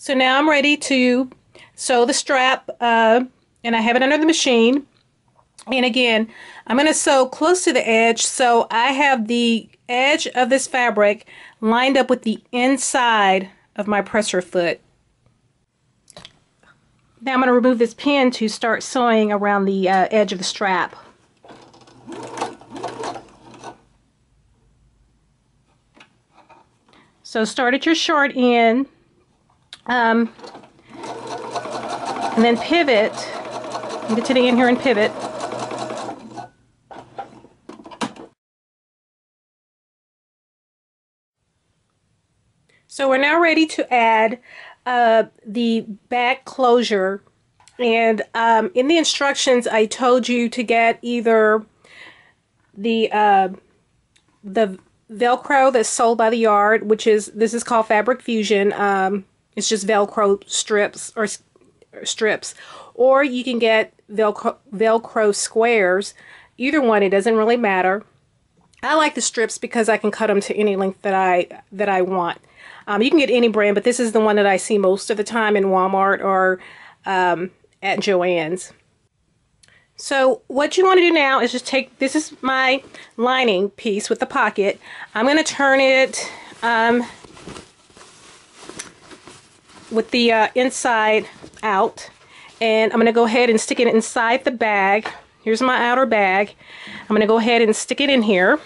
So now I'm ready to sew the strap, and I have it under the machine. And again, I'm going to sew close to the edge, so I have the edge of this fabric lined up with the inside of my presser foot. Now I'm going to remove this pin to start sewing around the edge of the strap. So start at your short end, and then pivot. Get to the end here and pivot. So we're now ready to add the back closure, and in the instructions I told you to get either the Velcro that's sold by the yard, this is called Fabric Fusion. It's just Velcro strips or you can get Velcro squares. Either one, it doesn't really matter. I like the strips because I can cut them to any length that I want. You can get any brand, but this is the one that I see most of the time in Walmart or at Joann's. So what you want to do now is just take, this is my lining piece with the pocket. I'm going to turn it with the inside out, and I'm going to go ahead and stick it inside the bag. Here's my outer bag. I'm going to go ahead and stick it in here.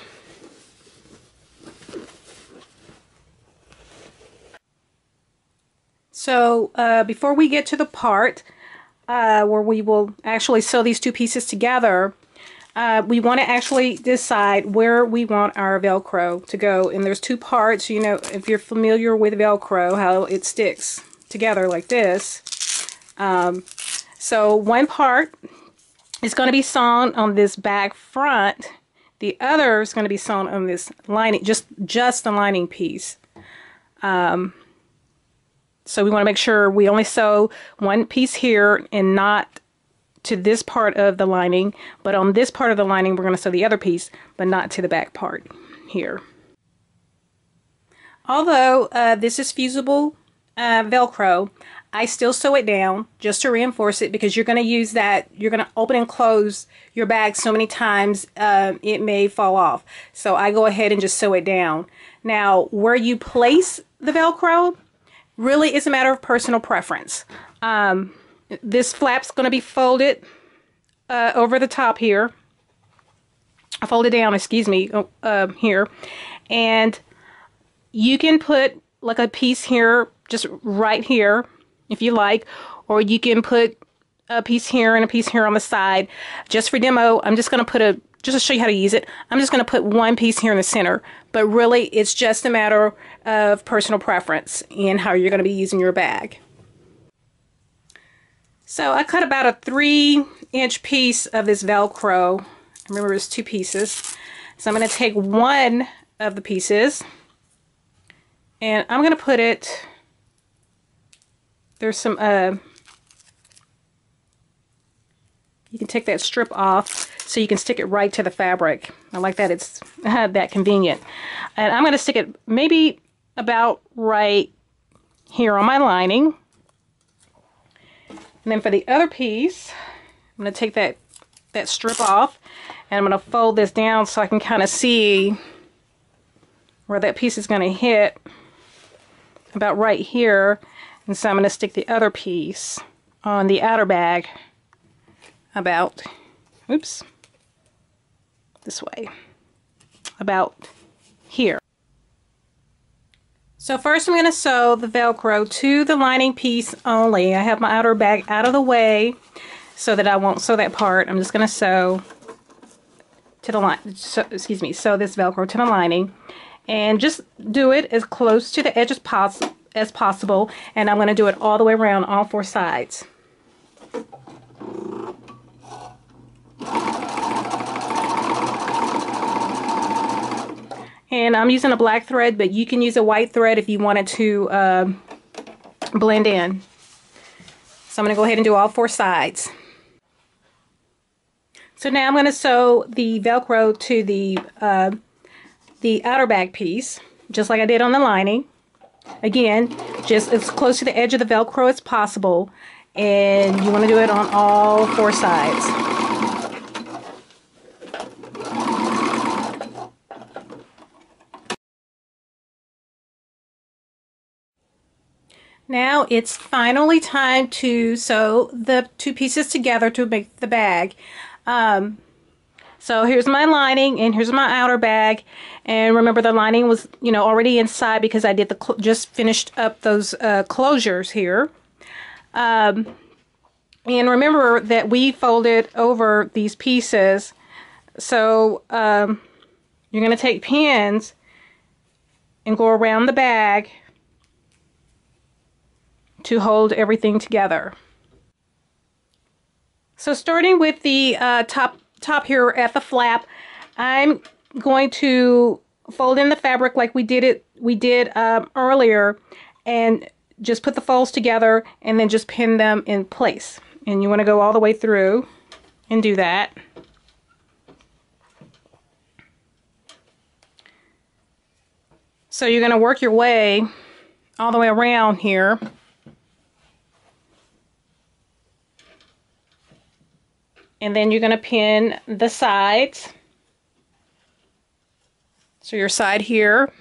So before we get to the part where we will actually sew these two pieces together, we want to actually decide where we want our Velcro to go. And there's two parts, you know, if you're familiar with Velcro, how it sticks together like this. So one part is going to be sewn on this back front. The other is going to be sewn on this lining, just the lining piece. So we want to make sure we only sew one piece here and not to this part of the lining, but on this part of the lining we're going to sew the other piece, but not to the back part here. Although this is fusible Velcro, I still sew it down just to reinforce it, because you're going to use that, you're going to open and close your bag so many times it may fall off. So I go ahead and just sew it down. Now where you place the Velcro really is a matter of personal preference. This flap's going to be folded over the top here. Folded down, excuse me, here. And you can put like a piece here, just right here, if you like. Or you can put a piece here and a piece here on the side. Just for demo, I'm just going to put just to show you how to use it, I'm just going to put one piece here in the center. But really, it's just a matter of personal preference in how you're going to be using your bag. So I cut about a 3-inch piece of this Velcro. Remember, it's 2 pieces. So I'm going to take one of the pieces, and I'm going to put it, there's some, you can take that strip off so you can stick it right to the fabric. I like that it's that convenient. And I'm going to stick it maybe about right here on my lining. And then for the other piece, I'm going to take that strip off, and I'm going to fold this down so I can kind of see where that piece is going to hit, about right here. And so I'm going to stick the other piece on the outer bag about, oops, this way, about here. So first I'm going to sew the Velcro to the lining piece only. I have my outer bag out of the way so that I won't sew that part. I'm just going to sew to the line, sew this Velcro to the lining, and just do it as close to the edge as possible, and I'm going to do it all the way around all 4 sides. And I'm using a black thread, but you can use a white thread if you wanted to blend in. So I'm going to go ahead and do all 4 sides. So now I'm going to sew the Velcro to the outer bag piece, just like I did on the lining. Again, just as close to the edge of the Velcro as possible, and you want to do it on all 4 sides. Now it's finally time to sew the 2 pieces together to make the bag. So here's my lining and here's my outer bag, and remember the lining was, you know, already inside because I did the just finished up those closures here. And remember that we folded over these pieces, so you're going to take pins and go around the bag to hold everything together. So starting with the top here at the flap, I'm going to fold in the fabric like we did earlier, and just put the folds together and then just pin them in place. And you want to go all the way through and do that. So you're going to work your way all the way around here. And then you're going to pin the sides. So your side here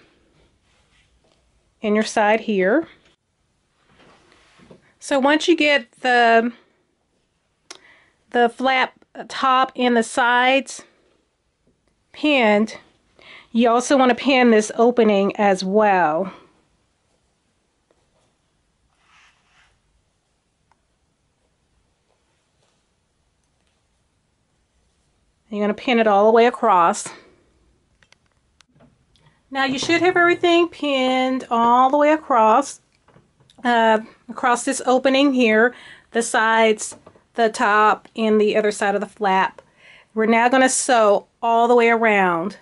and your side here. So once you get the flap top and the sides pinned, you also want to pin this opening as well. You're going to pin it all the way across. Now you should have everything pinned all the way across, across this opening here, the sides, the top, and the other side of the flap. We're now going to sew all the way around.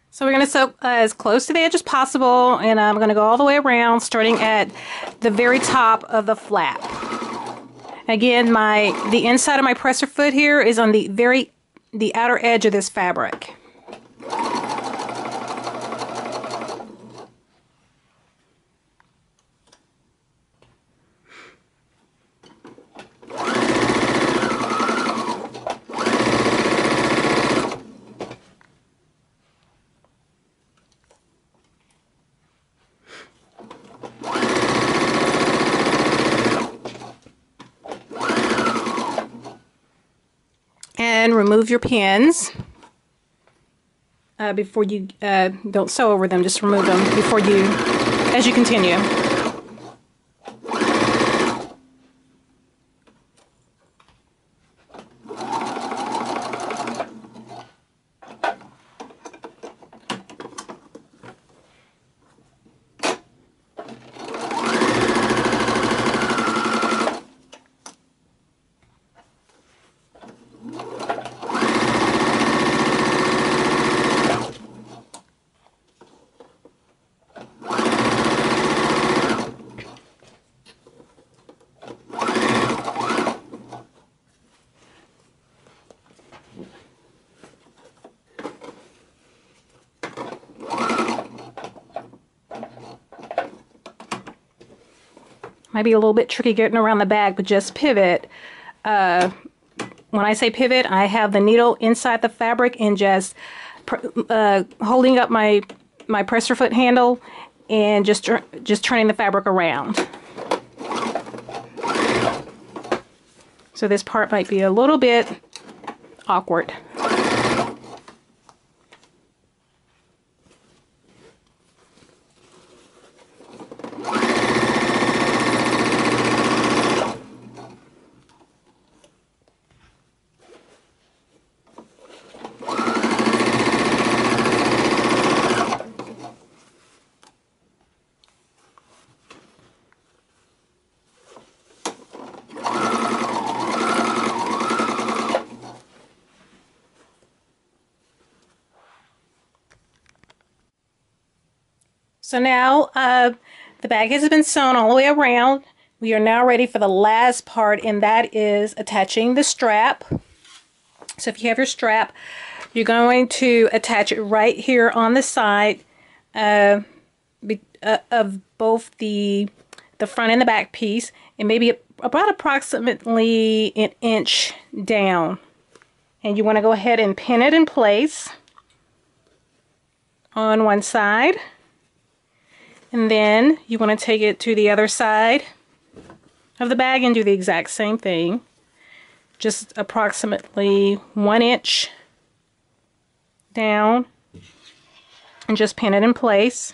So we're going to sew as close to the edge as possible, and I'm going to go all the way around, starting at the very top of the flap. Again, the inside of my presser foot here is on the outer edge of this fabric. And remove your pins before you don't sew over them. Just remove them before you, as you continue. Might be a little bit tricky getting around the bag, but just pivot. When I say pivot, I have the needle inside the fabric and just holding up my presser foot handle and just turning the fabric around. So this part might be a little bit awkward. So now the bag has been sewn all the way around. We are now ready for the last part, and that is attaching the strap. So if you have your strap, you're going to attach it right here on the side. of both the front and the back piece, and maybe about approximately an inch down. And you want to go ahead and pin it in place on one side, and then you want to take it to the other side of the bag and do the exact same thing, just approximately 1 inch down, and just pin it in place.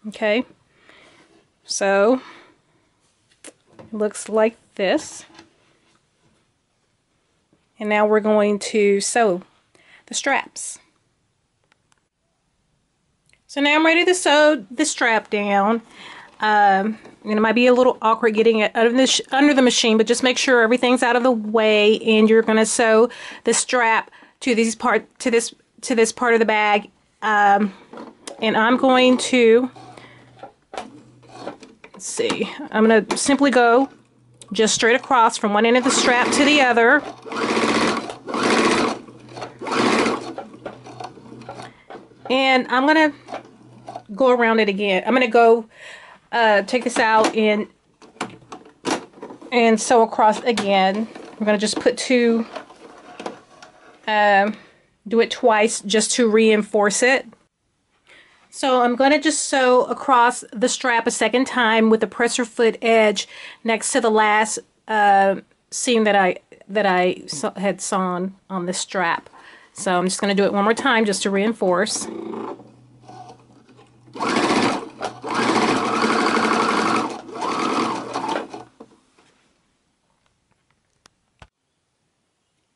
Okay, so it looks like this. And now we're going to sew the straps. So now I'm ready to sew the strap down. And it might be a little awkward getting it under the machine, but just make sure everything's out of the way, and you're going to sew the strap to this part of the bag. And I'm going to, let's see, I'm going to simply go just straight across from one end of the strap to the other. And I'm going to go around it again. I'm going to go take this out and sew across again. I'm going to just put two, do it twice just to reinforce it. So I'm going to just sew across the strap a second time with the presser foot edge next to the last seam that I had sewn on this strap. So I'm just going to do it one more time just to reinforce.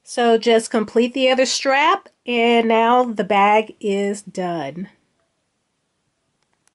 So just complete the other strap, and now the bag is done.